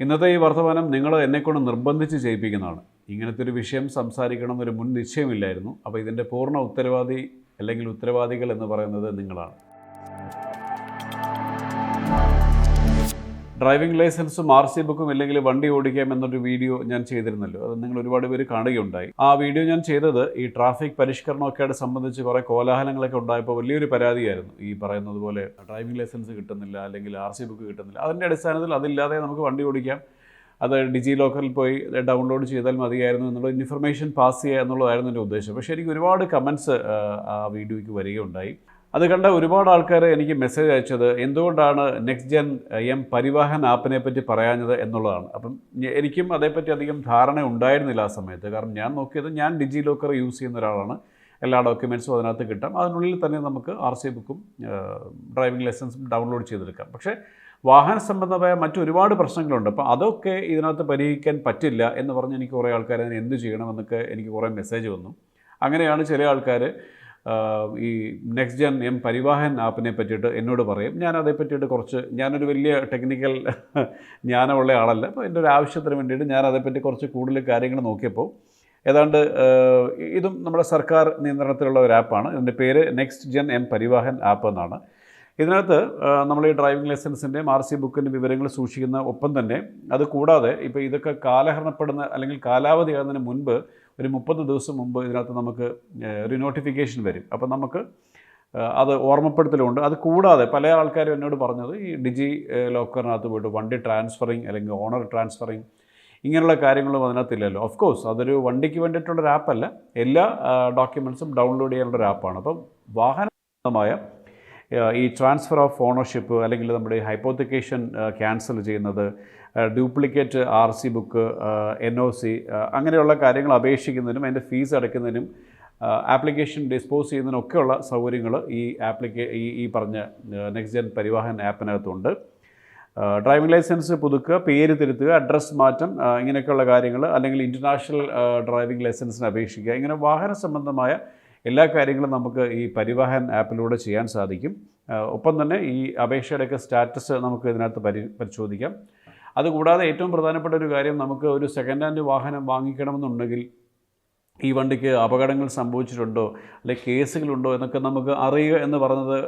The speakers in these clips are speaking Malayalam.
ഇന്നത്തെ ഈ വർത്തമാനം നിങ്ങൾ എന്നെക്കൊണ്ട് നിർബന്ധിച്ച് ചെയ്യിപ്പിക്കുന്നതാണ്. ഇങ്ങനത്തെ ഒരു വിഷയം സംസാരിക്കണമെന്നൊരു മുൻ നിശ്ചയമില്ലായിരുന്നു. അപ്പോൾ ഇതിൻ്റെ പൂർണ്ണ ഉത്തരവാദി അല്ലെങ്കിൽ ഉത്തരവാദികൾ എന്ന് പറയുന്നത് നിങ്ങളാണ്. ഡ്രൈവിംഗ് ലൈസൻസും RC ബുക്കും ഇല്ലെങ്കിൽ വണ്ടി ഓടിക്കാം എന്നൊരു വീഡിയോ ഞാൻ ചെയ്തിരുന്നല്ലോ. അത് നിങ്ങൾ ഒരുപാട് പേര് കാണുകയുണ്ടായി. ആ വീഡിയോ ഞാൻ ചെയ്തത് ഈ ട്രാഫിക് പരിഷ്കരണമൊക്കെയായിട്ട് സംബന്ധിച്ച് കുറേ കോലാഹലങ്ങളൊക്കെ ഉണ്ടായപ്പോൾ വലിയൊരു പരാതിയായിരുന്നു. ഈ പറയുന്നത് പോലെ ഡ്രൈവിംഗ് ലൈസൻസ് കിട്ടുന്നില്ല, അല്ലെങ്കിൽ RC ബുക്ക് കിട്ടുന്നില്ല. അതിൻ്റെ അടിസ്ഥാനത്തിൽ അതില്ലാതെ നമുക്ക് വണ്ടി ഓടിക്കാം, അത് ഡിജി ലോക്കറിൽ പോയി ഡൗൺലോഡ് ചെയ്താൽ മതിയായിരുന്നു എന്നുള്ള ഇൻഫർമേഷൻ പാസ് ചെയ്യുക എന്നുള്ളതായിരുന്നു എൻ്റെ ഉദ്ദേശം. പക്ഷേ എനിക്ക് ഒരുപാട് കമൻറ്റ്സ് ആ വീഡിയോയ്ക്ക് വരികയുണ്ടായി. അത് കണ്ട ഒരുപാട് ആൾക്കാർ എനിക്ക് മെസ്സേജ് അയച്ചത് എന്തുകൊണ്ടാണ് നെക്സ്റ്റ് ജെൻ എം പരിവാഹൻ ആപ്പിനെ പറ്റി പറയാഞ്ഞത് എന്നുള്ളതാണ്. അപ്പം എനിക്കും അതേപ്പറ്റി അധികം ധാരണ ഉണ്ടായിരുന്നില്ല ആ സമയത്ത്. കാരണം ഞാൻ നോക്കിയത്, ഞാൻ ഡിജി ലോക്കർ യൂസ് ചെയ്യുന്ന ഒരാളാണ്. എല്ലാ ഡോക്യുമെൻറ്റ്സും അതിനകത്ത് കിട്ടാം. അതിനുള്ളിൽ തന്നെ നമുക്ക് RC ബുക്കും ഡ്രൈവിംഗ് ലൈസൻസും ഡൗൺലോഡ് ചെയ്തെടുക്കാം. പക്ഷേ വാഹന സംബന്ധമായ മറ്റൊരുപാട് പ്രശ്നങ്ങളുണ്ട്. അപ്പോൾ അതൊക്കെ ഇതിനകത്ത് പരിഹരിക്കാൻ പറ്റില്ല എന്ന് പറഞ്ഞ് എനിക്ക് കുറേ ആൾക്കാർ അതിന് എന്ത് ചെയ്യണമെന്നൊക്കെ എനിക്ക് കുറേ മെസ്സേജ് വന്നു. അങ്ങനെയാണ് ചില ആൾക്കാർ ഈ നെക്സ്റ്റ് ജെൻ എം പരിവാഹൻ ആപ്പിനെ പറ്റിയിട്ട് എന്നോട് പറയും. ഞാൻ അതേ പറ്റിയിട്ട് ഞാനൊരു വലിയ ടെക്നിക്കൽ ജ്ഞാനമുള്ള ആളല്ല. അപ്പോൾ എൻ്റെ ഒരു ആവശ്യത്തിന് വേണ്ടിയിട്ട് ഞാൻ അതേപ്പറ്റി കുറച്ച് കൂടുതൽ കാര്യങ്ങൾ നോക്കിയപ്പോൾ ഏതാണ്ട് ഇതും നമ്മുടെ സർക്കാർ നിയന്ത്രണത്തിലുള്ള ഒരു ആപ്പാണ്. ഇതിൻ്റെ പേര് next gen M Parivahan app എന്നാണ്. ഇതിനകത്ത് നമ്മൾ ഈ ഡ്രൈവിംഗ് ലൈസൻസിൻ്റെയും RC ബുക്കിൻ്റെ വിവരങ്ങൾ സൂക്ഷിക്കുന്ന ഒപ്പം തന്നെ അത് കൂടാതെ ഇപ്പോൾ ഇതൊക്കെ കാലഹരണപ്പെടുന്ന അല്ലെങ്കിൽ കാലാവധി ആകുന്നതിന് മുൻപ് ഒരു 30 ദിവസം മുമ്പ് ഇതിനകത്ത് നമുക്ക് ഒരു നോട്ടിഫിക്കേഷൻ വരും. അപ്പോൾ നമുക്ക് അത് ഓർമ്മപ്പെടുത്തലുണ്ട്. അത് കൂടാതെ പല ആൾക്കാരും എന്നോട് പറഞ്ഞത് ഈ ഡിജി ലോക്കറിനകത്ത് പോയിട്ട് വണ്ടി ട്രാൻസ്ഫറിങ് അല്ലെങ്കിൽ ഓണർ ട്രാൻസ്ഫറിങ് ഇങ്ങനെയുള്ള കാര്യങ്ങളും അതിനകത്തില്ലല്ലോ. ഓഫ് കോഴ്സ് അതൊരു വണ്ടിക്ക് വേണ്ടിയിട്ടുള്ളൊരു ആപ്പല്ല, എല്ലാ ഡോക്യുമെൻറ്റ്സും ഡൗൺലോഡ് ചെയ്യാനുള്ളൊരു ആപ്പാണ്. അപ്പം വാഹനമായ ഈ ട്രാൻസ്ഫർ ഓഫ് ഓണർഷിപ്പ് അല്ലെങ്കിൽ നമ്മുടെ ഹൈപ്പോത്തിക്കേഷൻ ക്യാൻസൽ ചെയ്യുന്നത്, ഡ്യൂപ്ലിക്കേറ്റ് RC ബുക്ക്, NOC അങ്ങനെയുള്ള കാര്യങ്ങൾ അപേക്ഷിക്കുന്നതിനും അതിൻ്റെ ഫീസ് അടയ്ക്കുന്നതിനും ആപ്ലിക്കേഷൻ ഡിസ്പോസ് ചെയ്യുന്നതിനൊക്കെയുള്ള സൗകര്യങ്ങൾ ഈ പറഞ്ഞ നെക്സ്റ്റ് ജെൻ പരിവാഹൻ ആപ്പിനകത്തുണ്ട്. ഡ്രൈവിംഗ് ലൈസൻസ് പുതുക്കുക, പേര് തിരുത്തുക, അഡ്രസ്സ് മാറ്റം, ഇങ്ങനെയൊക്കെയുള്ള കാര്യങ്ങൾ, അല്ലെങ്കിൽ ഇൻ്റർനാഷണൽ ഡ്രൈവിംഗ് ലൈസൻസിന് അപേക്ഷിക്കുക, ഇങ്ങനെ വാഹന സംബന്ധമായ എല്ലാ കാര്യങ്ങളും നമുക്ക് ഈ പരിവാഹൻ ആപ്പിലൂടെ ചെയ്യാൻ സാധിക്കും. ഒപ്പം തന്നെ ഈ അപേക്ഷയുടെയൊക്കെ സ്റ്റാറ്റസ് നമുക്ക് ഇതിനകത്ത് പരിശോധിക്കാം. അതുകൂടാതെ ഏറ്റവും പ്രധാനപ്പെട്ട ഒരു കാര്യം, നമുക്ക് ഒരു സെക്കൻഡ് ഹാൻഡ് വാഹനം വാങ്ങിക്കണമെന്നുണ്ടെങ്കിൽ ഈ വണ്ടിക്ക് അപകടങ്ങൾ സംഭവിച്ചിട്ടുണ്ടോ അല്ലെങ്കിൽ കേസുകളുണ്ടോ എന്നൊക്കെ നമുക്ക് അറിയുക എന്ന് പറയുന്നത്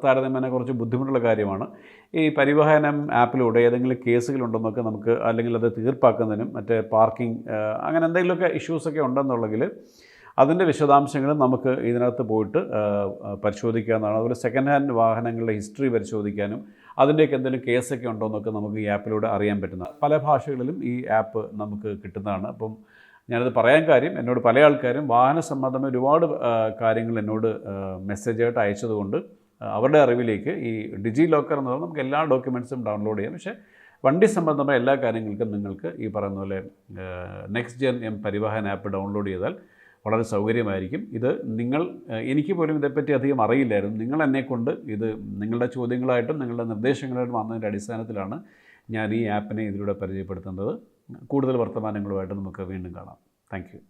താരതമ്യേന കുറച്ച് ബുദ്ധിമുട്ടുള്ള കാര്യമാണ്. ഈ പരിവാഹനം ആപ്പിലൂടെ ഏതെങ്കിലും കേസുകളുണ്ടെന്നൊക്കെ നമുക്ക്, അല്ലെങ്കിൽ അത് തീർപ്പാക്കുന്നതിനും മറ്റേ പാർക്കിംഗ് അങ്ങനെ എന്തെങ്കിലുമൊക്കെ ഇഷ്യൂസൊക്കെ ഉണ്ടെന്നുണ്ടെങ്കിൽ അതിൻ്റെ വിശദാംശങ്ങൾ നമുക്ക് ഇതിനകത്ത് പോയിട്ട് പരിശോധിക്കാവുന്നതാണ്. അതുപോലെ സെക്കൻഡ് ഹാൻഡ് വാഹനങ്ങളുടെ ഹിസ്റ്ററി പരിശോധിക്കാനും അതിൻ്റെയൊക്കെ എന്തെങ്കിലും കേസൊക്കെ ഉണ്ടോ എന്നൊക്കെ നമുക്ക് ഈ ആപ്പിലൂടെ അറിയാൻ പറ്റുന്ന പല ഭാഷകളിലും ഈ ആപ്പ് നമുക്ക് കിട്ടുന്നതാണ്. അപ്പം ഞാനത് പറയാൻ കാര്യം, എന്നോട് പല ആൾക്കാരും വാഹന സംബന്ധമായ ഒരുപാട് കാര്യങ്ങൾ എന്നോട് മെസ്സേജായിട്ട് അയച്ചതുകൊണ്ട് അവരുടെ അറിവിലേക്ക് ഈ ഡിജി ലോക്കർ എന്ന് പറഞ്ഞാൽ നമുക്ക് എല്ലാ ഡോക്യുമെൻറ്റ്സും ഡൗൺലോഡ് ചെയ്യാം. പക്ഷേ വണ്ടി സംബന്ധമായ എല്ലാ കാര്യങ്ങൾക്കും നിങ്ങൾക്ക് ഈ പറയുന്ന പോലെ next gen M Parivahan app download ചെയ്താൽ വളരെ സൗകര്യമായിരിക്കും. എനിക്ക് പോലും ഇതേപ്പറ്റി അധികം അറിയില്ലായിരുന്നു. നിങ്ങൾ എന്നെക്കൊണ്ട് ഇത് നിങ്ങളുടെ ചോദ്യങ്ങളായിട്ടും നിങ്ങളുടെ നിർദ്ദേശങ്ങളായിട്ടും വന്നതിൻ്റെ അടിസ്ഥാനത്തിലാണ് ഞാൻ ഈ ആപ്പിനെ ഇതിലൂടെ പരിചയപ്പെടുത്തുന്നത്. കൂടുതൽ വർത്തമാനങ്ങളുമായിട്ട് നമുക്ക് വീണ്ടും കാണാം. Thank you.